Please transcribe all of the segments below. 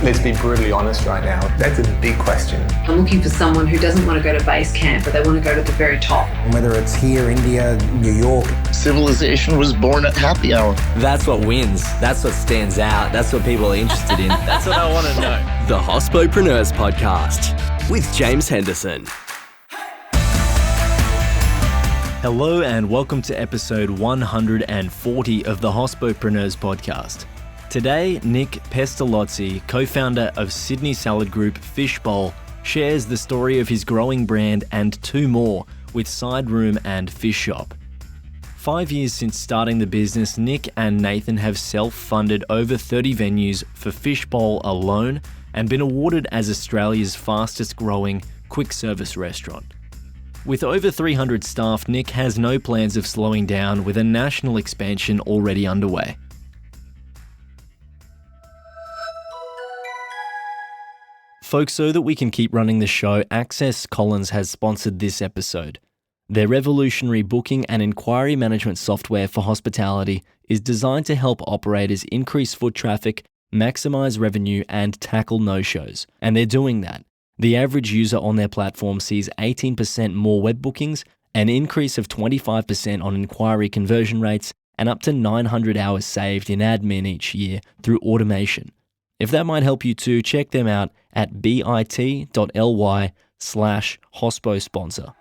Let's be brutally honest right now. That's a big question. I'm looking for someone who doesn't want to go to base camp, but they want to go to the very top. Whether it's here, India, New York. Civilization was born at happy hour. That's what wins. That's what stands out. That's what people are interested in. That's what I want to know. The Hospopreneurs Podcast with James Henderson. Hello and welcome to episode 140 of the Hospopreneurs Podcast. Today, Nic Pestalozzi, co-founder of Sydney salad group Fishbowl, shares the story of his growing brand and two more with Side Room and Fish Shop. 5 years since starting the business, Nic and Nathan have self-funded over 30 venues for Fishbowl alone and been awarded as Australia's fastest growing quick service restaurant. With over 300 staff, Nic has no plans of slowing down with a national expansion already underway. Folks, so that we can keep running the show, Access Collins has sponsored this episode. Their revolutionary booking and inquiry management software for hospitality is designed to help operators increase foot traffic, maximize revenue, and tackle no-shows. And they're doing that. The average user on their platform sees 18% more web bookings, an increase of 25% on inquiry conversion rates, and up to 900 hours saved in admin each year through automation. If that might help you too, check them out at bit.ly/hosposponsor.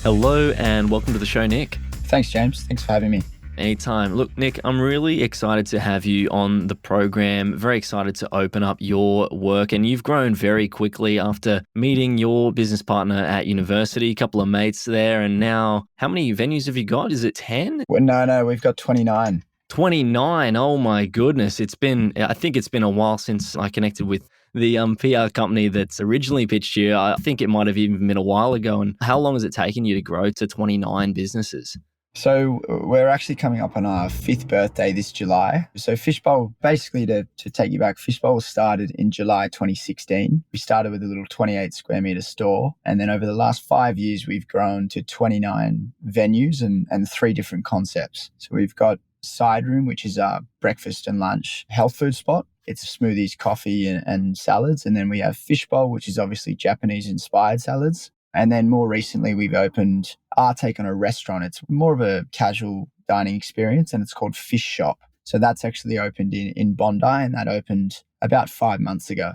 Hello and welcome to the show, Nic. Thanks, James. Thanks for having me. Anytime. Look, Nic, I'm really excited to have you on the program. Very excited to open up your work. And you've grown very quickly after meeting your business partner at university, a couple of mates there. And now, how many venues have you got? Is it 10? Well, no, we've got 29. 29. Oh my goodness. I think it's been a while since I connected with the PR company that's originally pitched you. I think it might have even been a while ago. And how long has it taken you to grow to 29 businesses? So we're actually coming up on our 5th birthday this July. So Fishbowl, basically to take you back, Fishbowl started in July 2016. We started with a little 28 square meter store. And then over the last 5 years, we've grown to 29 venues and 3 different concepts. So we've got Side Room, which is our breakfast and lunch health food spot. It's smoothies, coffee and salads. And then we have Fishbowl, which is obviously Japanese inspired salads. And then more recently, we've opened our take on a restaurant. It's more of a casual dining experience and it's called Fish Shop. So that's actually opened in Bondi and that opened about 5 months ago.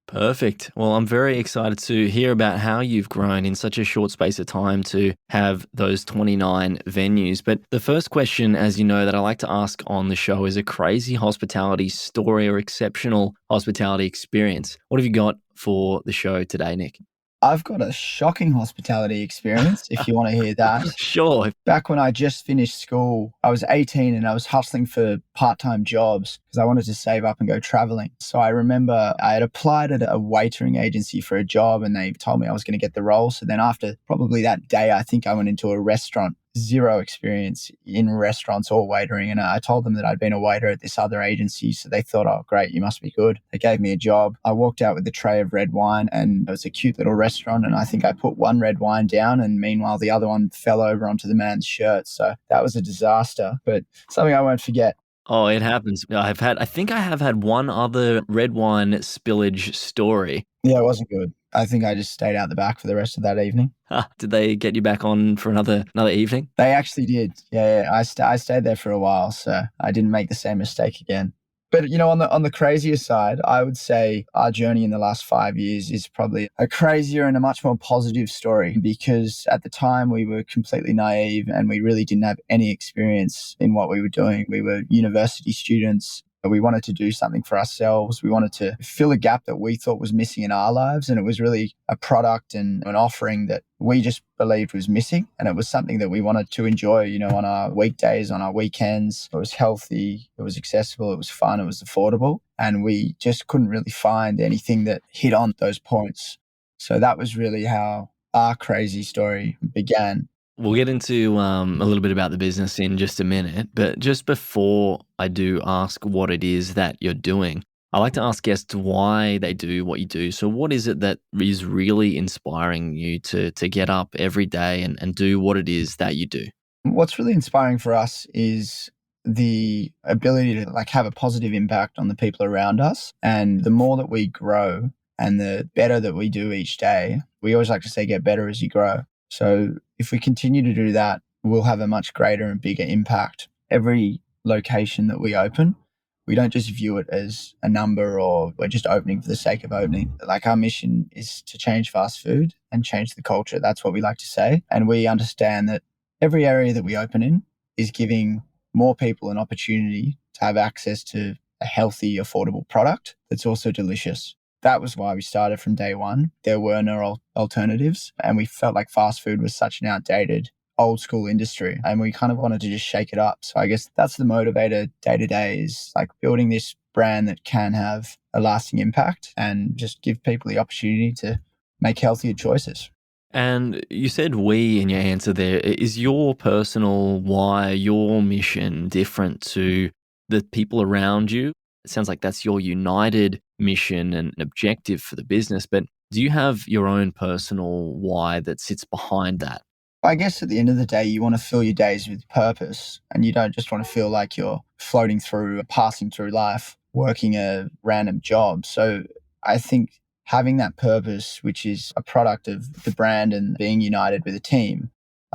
Perfect. Well, I'm very excited to hear about how you've grown in such a short space of time to have those 29 venues. But the first question, as you know, that I like to ask on the show is a crazy hospitality story or exceptional hospitality experience. What have you got for the show today, Nic? I've got a shocking hospitality experience, if you want to hear that. Sure. Back when I just finished school, I was 18 and I was hustling for part-time jobs because I wanted to save up and go traveling. So I remember I had applied at a waitering agency for a job and they told me I was going to get the role. So then after probably that day, I think I went into a restaurant. Zero experience in restaurants or waitering. And I told them that I'd been a waiter at this other agency. So they thought, oh, great, you must be good. They gave me a job. I walked out with a tray of red wine and it was a cute little restaurant. And I think I put one red wine down and meanwhile, the other one fell over onto the man's shirt. So that was a disaster, but something I won't forget. Oh, it happens. I think I have had one other red wine spillage story. Yeah, it wasn't good. I think I just stayed out the back for the rest of that evening. Did they get you back on for another evening? They actually did. Yeah. I stayed there for a while, so I didn't make the same mistake again. But, you know, on the crazier side, I would say our journey in the last 5 years is probably a crazier and a much more positive story because at the time we were completely naive and we really didn't have any experience in what we were doing. We were university students. We wanted to do something for ourselves. We wanted to fill a gap that we thought was missing in our lives. And it was really a product and an offering that we just believed was missing. And it was something that we wanted to enjoy, you know, on our weekdays, on our weekends. It was healthy, it was accessible, it was fun, it was affordable. And we just couldn't really find anything that hit on those points. So that was really how our crazy story began. We'll get into a little bit about the business in just a minute, but just before I do ask what it is that you're doing, I like to ask guests why they do what you do. So what is it that is really inspiring you to get up every day and do what it is that you do? What's really inspiring for us is the ability to have a positive impact on the people around us. And the more that we grow and the better that we do each day, we always like to say get better as you grow. So if we continue to do that, we'll have a much greater and bigger impact. Every location that we open, we don't just view it as a number or we're just opening for the sake of opening. Our mission is to change fast food and change the culture. That's what we like to say. And we understand that every area that we open in is giving more people an opportunity to have access to a healthy, affordable product that's also delicious. That was why we started from day one. There were no alternatives, and we felt like fast food was such an outdated, old school industry, and we kind of wanted to just shake it up. So I guess that's the motivator day to day, is building this brand that can have a lasting impact and just give people the opportunity to make healthier choices. And you said we in your answer there. Is your personal why, your mission different to the people around you? It sounds like that's your united mission and objective for the business, but do you have your own personal why that sits behind that? I guess at the end of the day, you want to fill your days with purpose, and you don't just want to feel like you're floating through, passing through life, working a random job. So I think having that purpose, which is a product of the brand and being united with a team,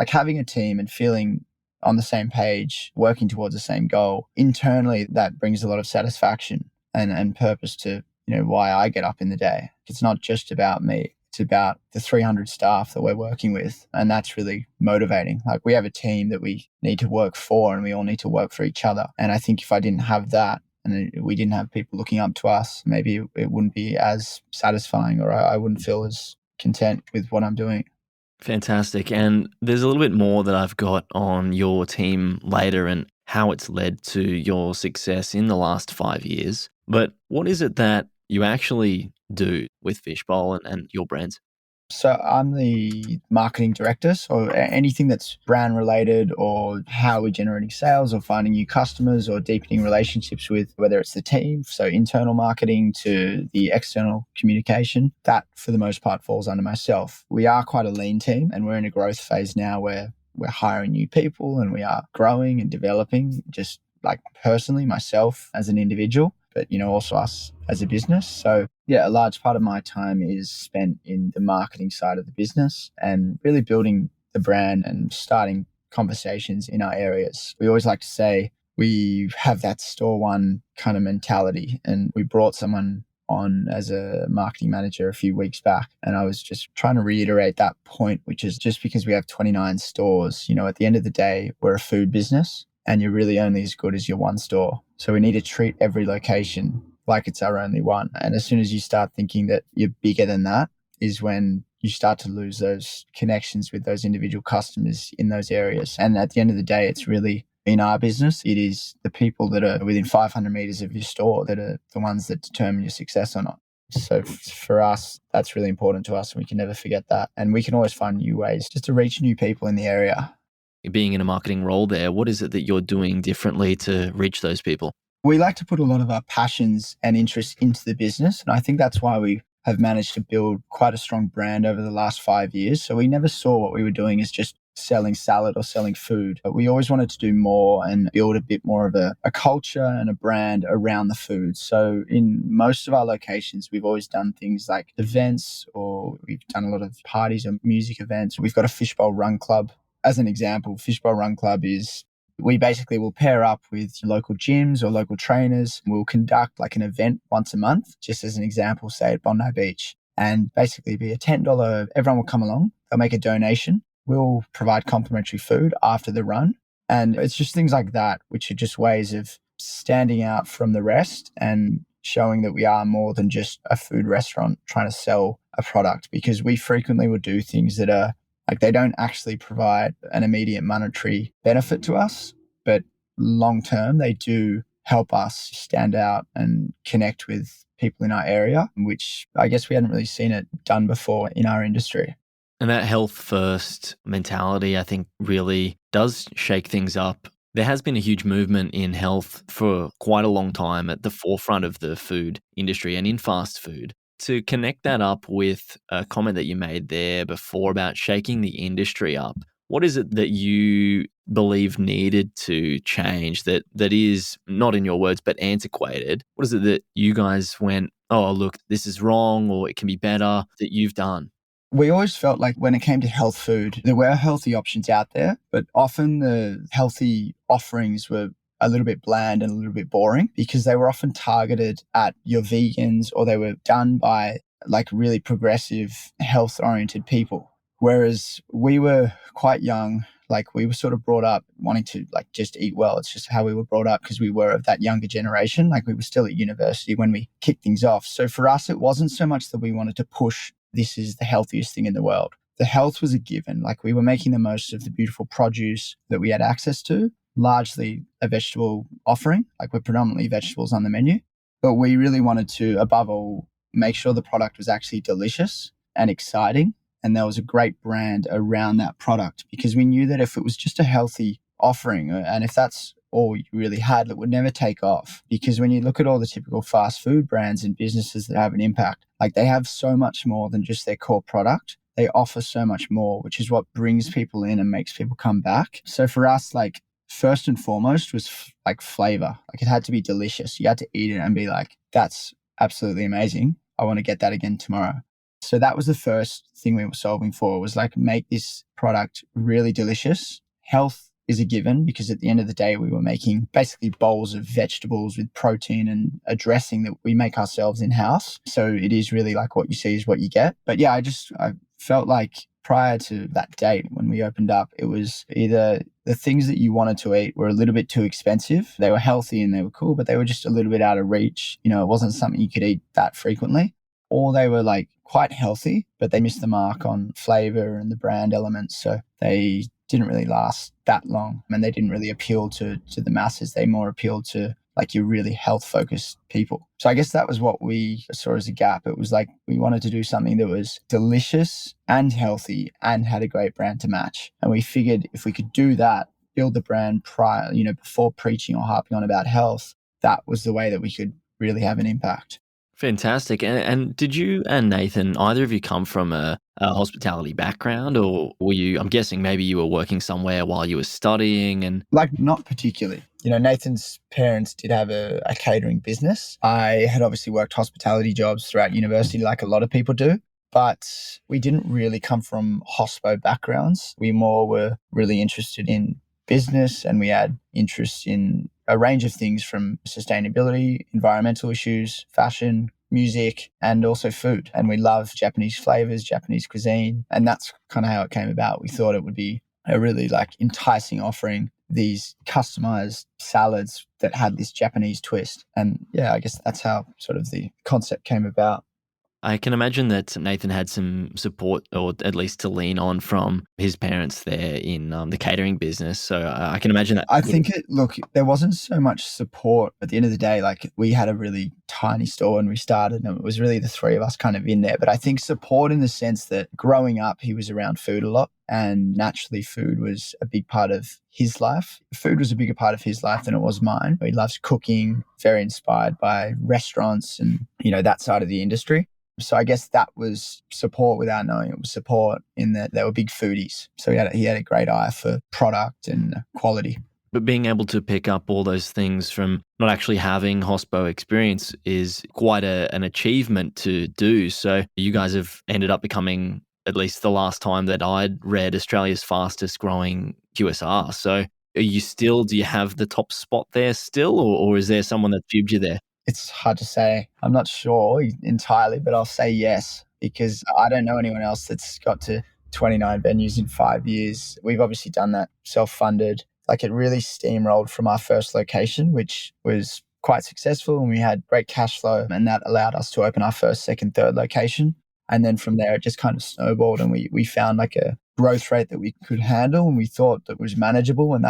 having a team and feeling on the same page, working towards the same goal, internally that brings a lot of satisfaction and purpose to, why I get up in the day. It's not just about me. It's about the 300 staff that we're working with. And that's really motivating. We have a team that we need to work for, and we all need to work for each other. And I think if I didn't have that, and we didn't have people looking up to us, maybe it wouldn't be as satisfying, or I wouldn't feel as content with what I'm doing. Fantastic. And there's a little bit more that I've got on your team later and how it's led to your success in the last 5 years. But what is it that you actually do with Fishbowl and your brands? So I'm the marketing director. So anything that's brand related, or how we're generating sales or finding new customers or deepening relationships with, whether it's the team, so internal marketing to the external communication, that for the most part falls under myself. We are quite a lean team, and we're in a growth phase now where we're hiring new people and we are growing and developing, just personally, myself as an individual, but also us as a business. So yeah, a large part of my time is spent in the marketing side of the business and really building the brand and starting conversations in our areas. We always like to say we have that store one kind of mentality, and we brought someone on as a marketing manager a few weeks back, and I was just trying to reiterate that point, which is just because we have 29 stores, at the end of the day, we're a food business, and you're really only as good as your one store. So we need to treat every location like it's our only one. And as soon as you start thinking that you're bigger than that is when you start to lose those connections with those individual customers in those areas. And at the end of the day, it's really, in our business, it is the people that are within 500 meters of your store that are the ones that determine your success or not. So for us, that's really important to us, and we can never forget that. And we can always find new ways just to reach new people in the area. Being in a marketing role there, what is it that you're doing differently to reach those people? We like to put a lot of our passions and interests into the business. And I think that's why we have managed to build quite a strong brand over the last 5 years. So we never saw what we were doing as just selling salad or selling food. But we always wanted to do more and build a bit more of a culture and a brand around the food. So in most of our locations, we've always done things like events, or we've done a lot of parties or music events. We've got a Fishbowl Run Club. As an example, Fishbowl Run Club is, we basically will pair up with local gyms or local trainers. We'll conduct an event once a month, just as an example, say at Bondi Beach, and basically be a $10, everyone will come along, they'll make a donation. We'll provide complimentary food after the run. And it's just things like that, which are just ways of standing out from the rest and showing that we are more than just a food restaurant trying to sell a product, because we frequently will do things that are they don't actually provide an immediate monetary benefit to us, but long term, they do help us stand out and connect with people in our area, which I guess we hadn't really seen it done before in our industry. And that health first mentality, I think, really does shake things up. There has been a huge movement in health for quite a long time at the forefront of the food industry and in fast food. To connect that up with a comment that you made there before about shaking the industry up, what is it that you believe needed to change that is, not in your words, but antiquated? What is it that you guys went, oh, look, this is wrong or it can be better that you've done? We always felt like when it came to health food, there were healthy options out there, but often the healthy offerings were a little bit bland and a little bit boring because they were often targeted at your vegans or they were done by like really progressive health oriented people. Whereas we were quite young, like we were sort of brought up wanting to like just eat well. It's just how we were brought up because we were of that younger generation. Like we were still at university when we kicked things off. So for us, it wasn't so much that we wanted to push this is the healthiest thing in the world. The health was a given. Like we were making the most of the beautiful produce that we had access to, largely a vegetable offering. Like we're predominantly vegetables on the menu. But we really wanted to, above all, make sure the product was actually delicious and exciting. And there was a great brand around that product because we knew that if it was just a healthy offering and if that's all you really had, it would never take off. Because when you look at all the typical fast food brands and businesses that have an impact, like they have so much more than just their core product. They offer so much more, which is what brings people in and makes people come back. So for us, like first and foremost was like flavor. Like it had to be delicious. You had to eat it and be like, that's absolutely amazing. I want to get that again tomorrow. So that was the first thing we were solving for, was like make this product really delicious. Health is a given because at the end of the day, we were making basically bowls of vegetables with protein and a dressing that we make ourselves in-house. So it is really like what you see is what you get. But yeah, I felt like prior to that date when we opened up, it was either the things that you wanted to eat were a little bit too expensive. They were healthy and they were cool, but they were just a little bit out of reach. You know, it wasn't something you could eat that frequently. Or they were like quite healthy, but they missed the mark on flavor and the brand elements. So they didn't really last that long and they didn't really appeal to the masses. They more appealed to like your really health focused people. So I guess that was what we saw as a gap. It was like we wanted to do something that was delicious and healthy and had a great brand to match. And we figured if we could do that, build the brand prior, before preaching or harping on about health, that was the way that we could really have an impact. Fantastic. And did you and Nathan, either of you come from a hospitality background, or were you, I'm guessing maybe you were working somewhere while you were studying? And like, not particularly. Nathan's parents did have a catering business. I had obviously worked hospitality jobs throughout university like a lot of people do, but we didn't really come from hospo backgrounds. We more were really interested in business and we had interests in a range of things from sustainability, environmental issues, fashion, music, and also food. And we love Japanese flavors, Japanese cuisine. And that's kind of how it came about. We thought it would be a really like enticing offering, these customized salads that had this Japanese twist. And yeah, I guess that's how sort of the concept came about. I can imagine that Nathan had some support, or at least to lean on, from his parents there in the catering business. So I can imagine that. I think there wasn't so much support at the end of the day. Like we had a really tiny store when we started and it was really the three of us kind of in there. But I think support in the sense that growing up, he was around food a lot and naturally food was a big part of his life. Food was a bigger part of his life than it was mine. He loves cooking, very inspired by restaurants and, that side of the industry. So I guess that was support without knowing it was support in that they were big foodies. So he had a great eye for product and quality. But being able to pick up all those things from not actually having hospo experience is quite an achievement to do. So you guys have ended up becoming, at least the last time that I'd read, Australia's fastest growing QSR. So do you have the top spot there still, or is there someone that fibed you there? It's hard to say. I'm not sure entirely, but I'll say yes, because I don't know anyone else that's got to 29 venues in 5 years. We've obviously done that self-funded. Like it really steamrolled from our first location, which was quite successful and we had great cash flow, and that allowed us to open our first, second, third location. And then from there, it just kind of snowballed and we found like a growth rate that we could handle and we thought that was manageable. And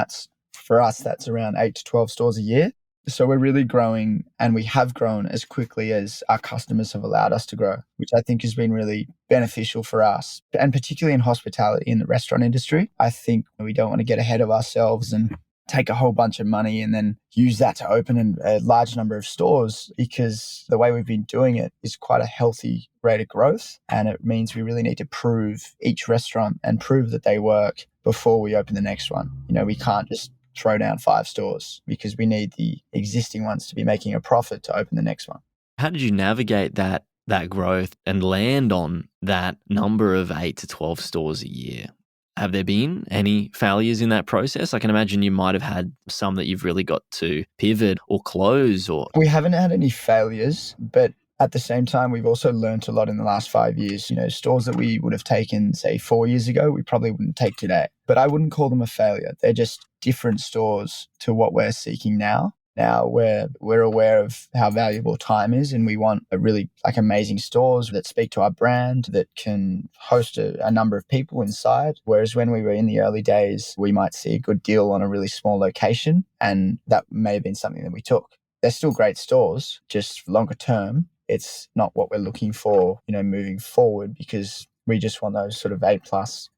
for us, that's around 8 to 12 stores a year. So we're really growing and we have grown as quickly as our customers have allowed us to grow, which I think has been really beneficial for us. And particularly in hospitality, in the restaurant industry, I think we don't want to get ahead of ourselves and take a whole bunch of money and then use that to open a large number of stores, because the way we've been doing it is quite a healthy rate of growth. And it means we really need to prove each restaurant and prove that they work before we open the next one. We can't just throw down 5 stores because we need the existing ones to be making a profit to open the next one. How did you navigate that growth and land on that number of 8 to 12 stores a year? Have there been any failures in that process? I can imagine you might have had some that you've really got to pivot or close or... We haven't had any failures, but at the same time, we've also learned a lot in the last 5 years. Stores that we would have taken, say, 4 years ago, we probably wouldn't take today. But I wouldn't call them a failure. They're just different stores to what we're seeking now. Now we're aware of how valuable time is, and we want a really amazing stores that speak to our brand, that can host a number of people inside. Whereas when we were in the early days, we might see a good deal on a really small location, and that may have been something that we took. They're still great stores, just longer term. It's not what we're looking for, moving forward, because we just want those sort of A+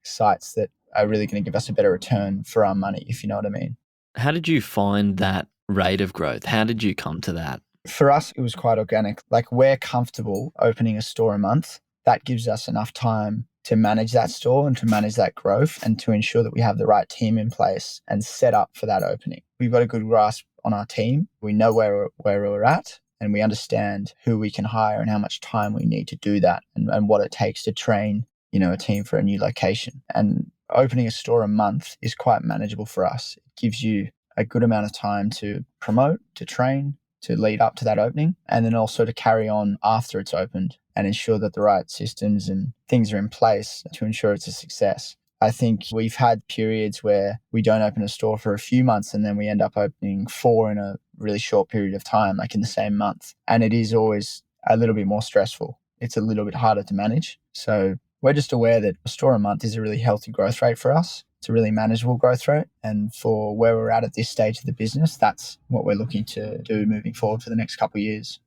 sites that are really going to give us a better return for our money, if you know what I mean. How did you find that rate of growth? How did you come to that? For us, it was quite organic. We're comfortable opening a store a month. That gives us enough time to manage that store and to manage that growth and to ensure that we have the right team in place and set up for that opening. We've got a good grasp on our team. We know where we're at, and we understand who we can hire and how much time we need to do that, and what it takes to train, a team for a new location. And opening a store a month is quite manageable for us. It gives you a good amount of time to promote, to train, to lead up to that opening, and then also to carry on after it's opened and ensure that the right systems and things are in place to ensure it's a success. I think we've had periods where we don't open a store for a few months and then we end up opening 4 in a really short period of time, in the same month. And it is always a little bit more stressful. It's a little bit harder to manage. So we're just aware that a store a month is a really healthy growth rate for us. It's a really manageable growth rate. And for where we're at this stage of the business, that's what we're looking to do moving forward for the next couple of years.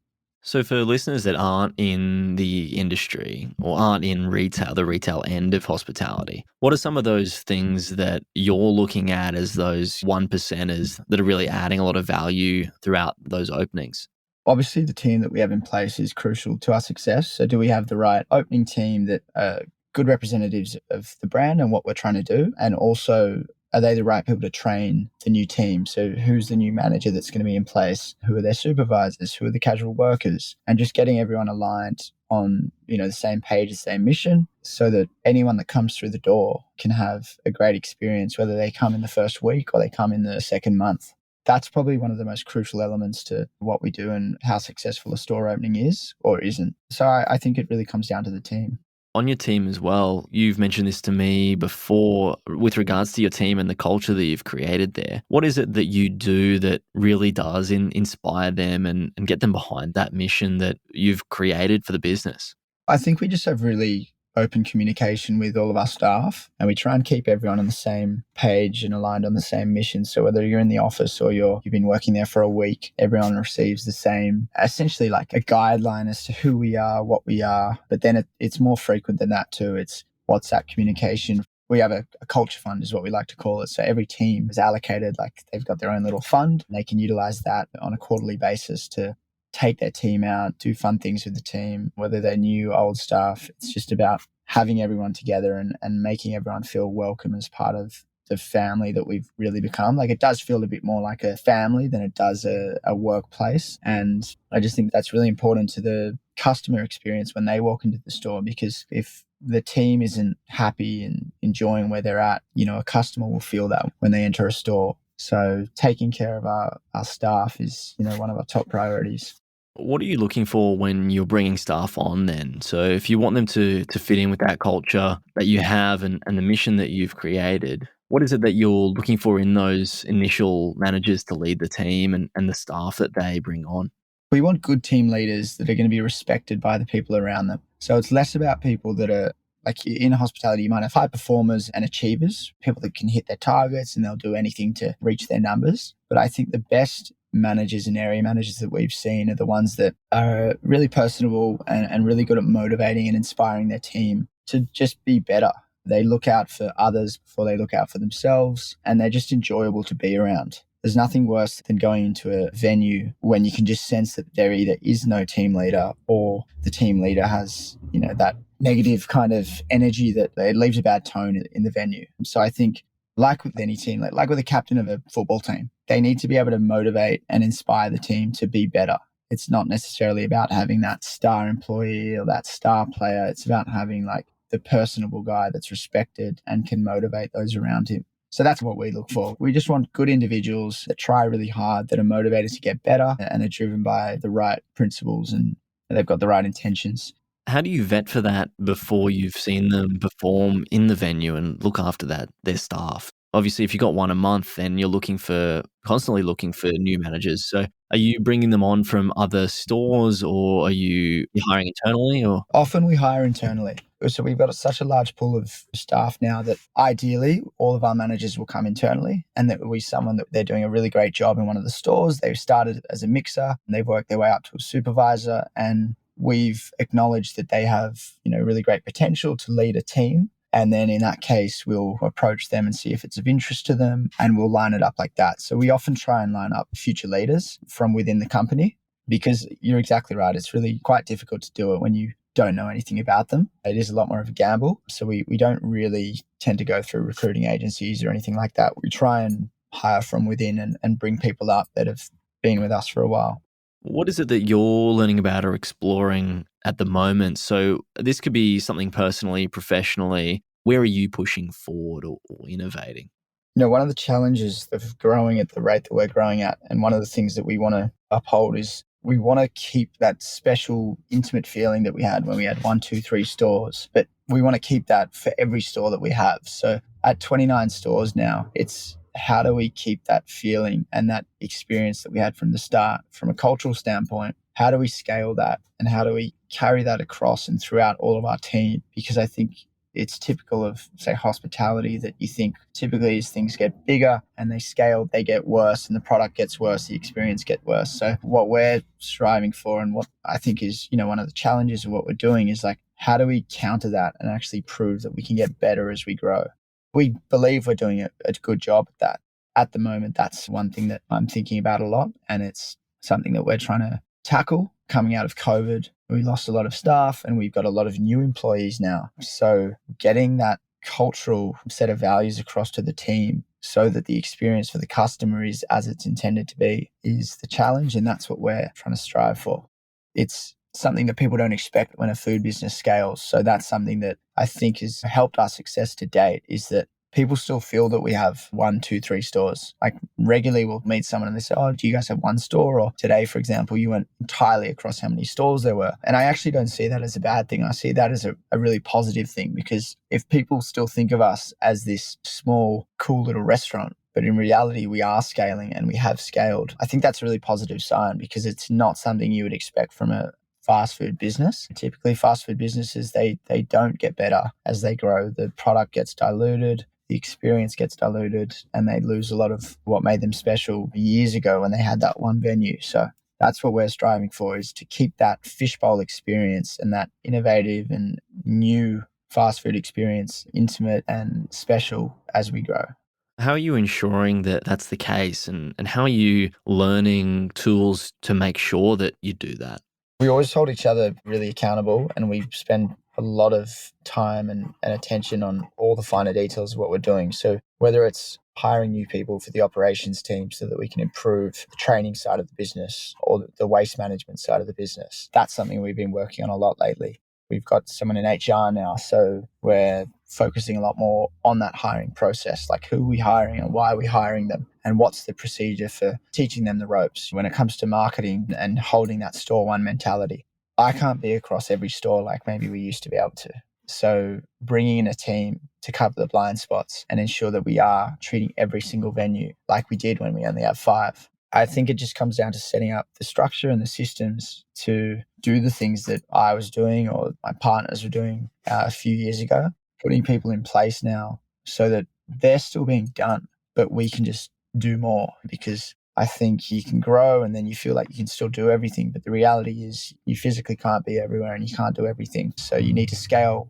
So for listeners that aren't in the industry or aren't in retail, the retail end of hospitality, what are some of those things that you're looking at as those 1%ers that are really adding a lot of value throughout those openings? Obviously, the team that we have in place is crucial to our success. So do we have the right opening team that are good representatives of the brand and what we're trying to do? And also, are they the right people to train the new team? So who's the new manager that's going to be in place? Who are their supervisors? Who are the casual workers? And just getting everyone aligned on, the same page, the same mission, so that anyone that comes through the door can have a great experience, whether they come in the first week or they come in the second month. That's probably one of the most crucial elements to what we do and how successful a store opening is or isn't. So I think it really comes down to the team. On your team as well, you've mentioned this to me before with regards to your team and the culture that you've created there. What is it that you do that really does inspire them and get them behind that mission that you've created for the business? I think we just have really open communication with all of our staff, and we try and keep everyone on the same page and aligned on the same mission. So whether you're in the office or you've been working there for a week, everyone receives the same, essentially like a guideline as to who we are, what we are. But then it's more frequent than that too. It's WhatsApp communication. We have a culture fund is what we like to call it. So every team is allocated, they've got their own little fund, and they can utilize that on a quarterly basis to take their team out, do fun things with the team, whether they're new, old staff. It's just about having everyone together and making everyone feel welcome as part of the family that we've really become. It does feel a bit more like a family than it does a workplace. And I just think that's really important to the customer experience when they walk into the store, because if the team isn't happy and enjoying where they're at, a customer will feel that when they enter a store. So taking care of our staff is, one of our top priorities. What are you looking for when you're bringing staff on then? So if you want them to fit in with that culture that you have and the mission that you've created, what is it that you're looking for in those initial managers to lead the team and the staff that they bring on? We want good team leaders that are going to be respected by the people around them. So it's less about people that are, in hospitality, you might have high performers and achievers, people that can hit their targets and they'll do anything to reach their numbers. But I think the best managers and area managers that we've seen are the ones that are really personable and really good at motivating and inspiring their team to just be better. They look out for others before they look out for themselves, and they're just enjoyable to be around. There's nothing worse than going into a venue when you can just sense that there either is no team leader or the team leader has, that negative kind of energy that it leaves a bad tone in the venue. So I think, like with any team, like with a captain of a football team, they need to be able to motivate and inspire the team to be better. It's not necessarily about having that star employee or that star player. It's about having like the personable guy that's respected and can motivate those around him. So that's what we look for. We just want good individuals that try really hard, that are motivated to get better and are driven by the right principles and they've got the right intentions. How do you vet for that before you've seen them perform in the venue and look after their staff? Obviously, if you've got one a month, then you're constantly looking for new managers. So are you bringing them on from other stores or are you hiring internally? Or often we hire internally. So we've got such a large pool of staff now that ideally all of our managers will come internally, and that will be someone that they're doing a really great job in one of the stores. They've started as a mixer and they've worked their way up to a supervisor, and we've acknowledged that they have, really great potential to lead a team. And then in that case, we'll approach them and see if it's of interest to them, and we'll line it up like that. So we often try and line up future leaders from within the company, because you're exactly right. It's really quite difficult to do it when you don't know anything about them. It is a lot more of a gamble. So we don't really tend to go through recruiting agencies or anything like that. We try and hire from within and bring people up that have been with us for a while. what is it that you're learning about or exploring at the moment? So this could be something personally, professionally. Where are you pushing forward or innovating? One of the challenges of growing at the rate that we're growing at, and one of the things that we want to uphold, is we want to keep that special, intimate feeling that we had when we had 1, 2, 3 stores. But we want to keep that for every store that we have. So at 29 stores now, it's how do we keep that feeling and that experience that we had from the start from a cultural standpoint? How do we scale that? And how do we carry that across and throughout all of our team? Because I think it's typical of, say, hospitality, that you think typically as things get bigger and they scale, they get worse and the product gets worse, the experience gets worse. So what we're striving for, and what I think is, one of the challenges of what we're doing, is like, how do we counter that and actually prove that we can get better as we grow? We believe we're doing a good job at that. At the moment, that's one thing that I'm thinking about a lot, and it's something that we're trying to tackle. Coming out of COVID, we lost a lot of staff and we've got a lot of new employees now. So getting that cultural set of values across to the team so that the experience for the customer is as it's intended to be is the challenge, and that's what we're trying to strive for. It's something that people don't expect when a food business scales. So that's something that I think has helped our success to date, is that people still feel that we have 1, 2, 3 stores. Like regularly we'll meet someone and they say, oh, do you guys have 1 store? Or today, for example, you went entirely across how many stores there were. And I actually don't see that as a bad thing. I see that as a really positive thing, because if people still think of us as this small, cool little restaurant, but in reality we are scaling and we have scaled, I think that's a really positive sign, because it's not something you would expect from a fast food business. Typically fast food businesses, they don't get better as they grow. The product gets diluted, the experience gets diluted, and they lose a lot of what made them special years ago when they had that one venue. So that's what we're striving for, is to keep that Fishbowl experience and that innovative and new fast food experience intimate and special as we grow. How are you ensuring that that's the case, and how are you learning tools to make sure that you do that? We always hold each other really accountable, and we spend a lot of time and attention on all the finer details of what we're doing. So whether it's hiring new people for the operations team so that we can improve the training side of the business, or the waste management side of the business, that's something we've been working on a lot lately. We've got someone in HR now, so we're focusing a lot more on that hiring process, like who are we hiring and why are we hiring them, and what's the procedure for teaching them the ropes when it comes to marketing and holding that store one mentality. I can't be across every store like maybe we used to be able to. So bringing in a team to cover the blind spots and ensure that we are treating every single venue like we did when we only have 5. I think it just comes down to setting up the structure and the systems to do the things that I was doing or my partners were doing a few years ago, putting people in place now so that they're still being done, but we can just do more, because I think you can grow and then you feel like you can still do everything. But the reality is you physically can't be everywhere and you can't do everything. So you need to scale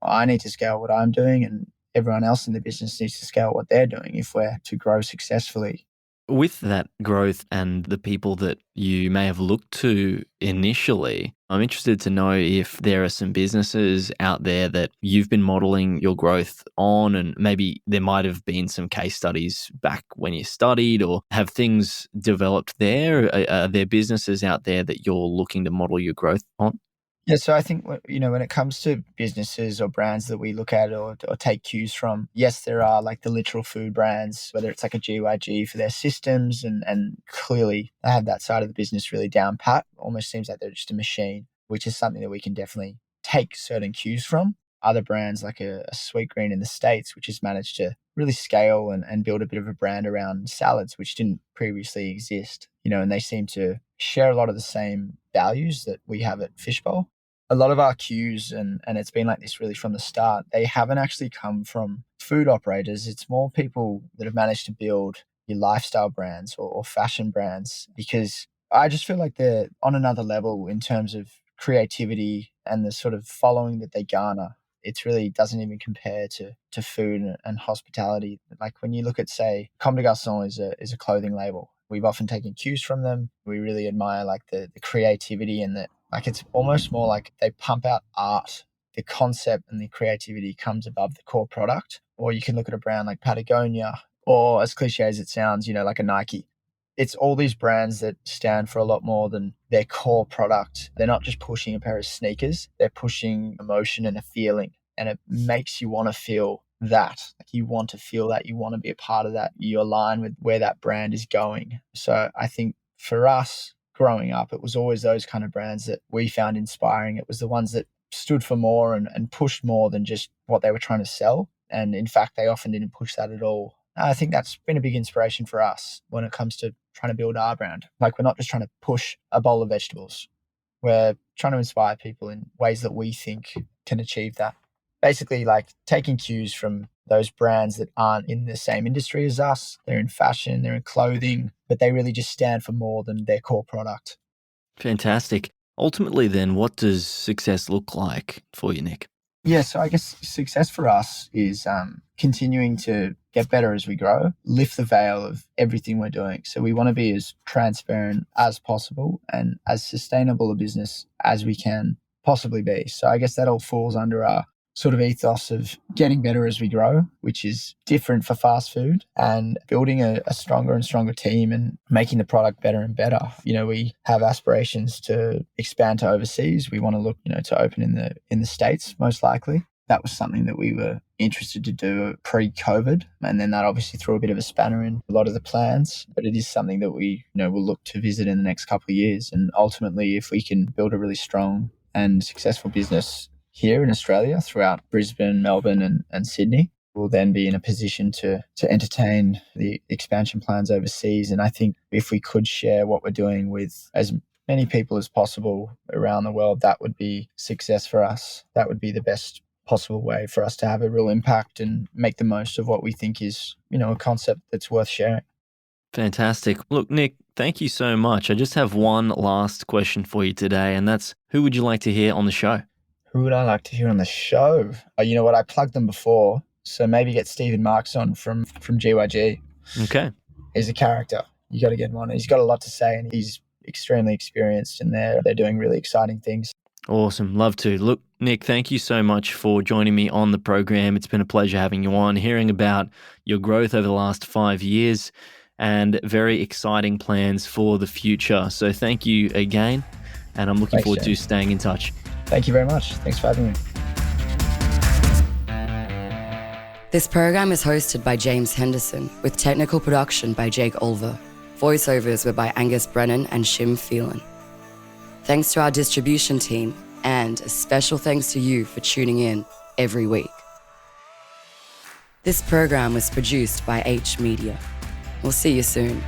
I need to scale what I'm doing, and everyone else in the business needs to scale what they're doing if we're to grow successfully. With that growth and the people that you may have looked to initially, I'm interested to know if there are some businesses out there that you've been modeling your growth on, and maybe there might have been some case studies back when you studied, or have things developed there? Are there businesses out there that you're looking to model your growth on? Yeah, so I think when it comes to businesses or brands that we look at or take cues from, yes, there are like the literal food brands, whether it's like a GYG for their systems, and clearly they have that side of the business really down pat. Almost seems like they're just a machine, which is something that we can definitely take certain cues from. Other brands like a Sweetgreen in the States, which has managed to really scale and build a bit of a brand around salads, which didn't previously exist, and they seem to share a lot of the same values that we have at Fishbowl. A lot of our cues, and it's been like this really from the start, they haven't actually come from food operators. It's more people that have managed to build your lifestyle brands or fashion brands, because I just feel like they're on another level in terms of creativity and the sort of following that they garner. It really doesn't even compare to food and hospitality. Like when you look at, say, Comme des Garçons is a clothing label. We've often taken cues from them. We really admire like the creativity, and the like, it's almost more like they pump out art. The concept and the creativity comes above the core product. Or you can look at a brand like Patagonia, or as cliche as it sounds, like a Nike. It's all these brands that stand for a lot more than their core product. They're not just pushing a pair of sneakers. They're pushing emotion and a feeling. And it makes you want to feel that. Like you want to feel that. You want to be a part of that. You align with where that brand is going. So I think for us, growing up, it was always those kind of brands that we found inspiring. It was the ones that stood for more and pushed more than just what they were trying to sell. And in fact, they often didn't push that at all. I think that's been a big inspiration for us when it comes to trying to build our brand. Like, we're not just trying to push a bowl of vegetables. We're trying to inspire people in ways that we think can achieve that. Basically, like taking cues from those brands that aren't in the same industry as us. They're in fashion, they're in clothing, but they really just stand for more than their core product. Fantastic. Ultimately, then, what does success look like for you, Nic? Yeah, so I guess success for us is continuing to get better as we grow, lift the veil of everything we're doing. So we want to be as transparent as possible and as sustainable a business as we can possibly be. So I guess that all falls under our sort of ethos of getting better as we grow, which is different for fast food, and building a stronger and stronger team and making the product better and better. We have aspirations to expand to overseas. We want to look, to open in the States, most likely. That was something that we were interested to do pre-COVID. And then that obviously threw a bit of a spanner in a lot of the plans. But it is something that we, will look to visit in the next couple of years. And ultimately, if we can build a really strong and successful business here in Australia, throughout Brisbane, Melbourne and Sydney, we'll then be in a position to entertain the expansion plans overseas. And I think if we could share what we're doing with as many people as possible around the world, that would be success for us. That would be the best possible way for us to have a real impact and make the most of what we think is, a concept that's worth sharing. Fantastic. Look, Nic, thank you so much. I just have one last question for you today, and that's, who would you like to hear on the show? Who would I like to hear on the show? You know what? I plugged them before, so maybe get Stephen Marks on from GYG. Okay. He's a character. You got to get him on. He's got a lot to say, and he's extremely experienced, and they're doing really exciting things. Awesome. Love to. Look, Nic, thank you so much for joining me on the program. It's been a pleasure having you on, hearing about your growth over the last 5 years and very exciting plans for the future. So thank you again, and I'm looking forward to staying in touch. Thank you very much. Thanks for having me. This program is hosted by James Henderson, with technical production by Jake Olver. Voiceovers were by Angus Brennan and Shim Phelan. Thanks to our distribution team, and a special thanks to you for tuning in every week. This program was produced by H Media. We'll see you soon.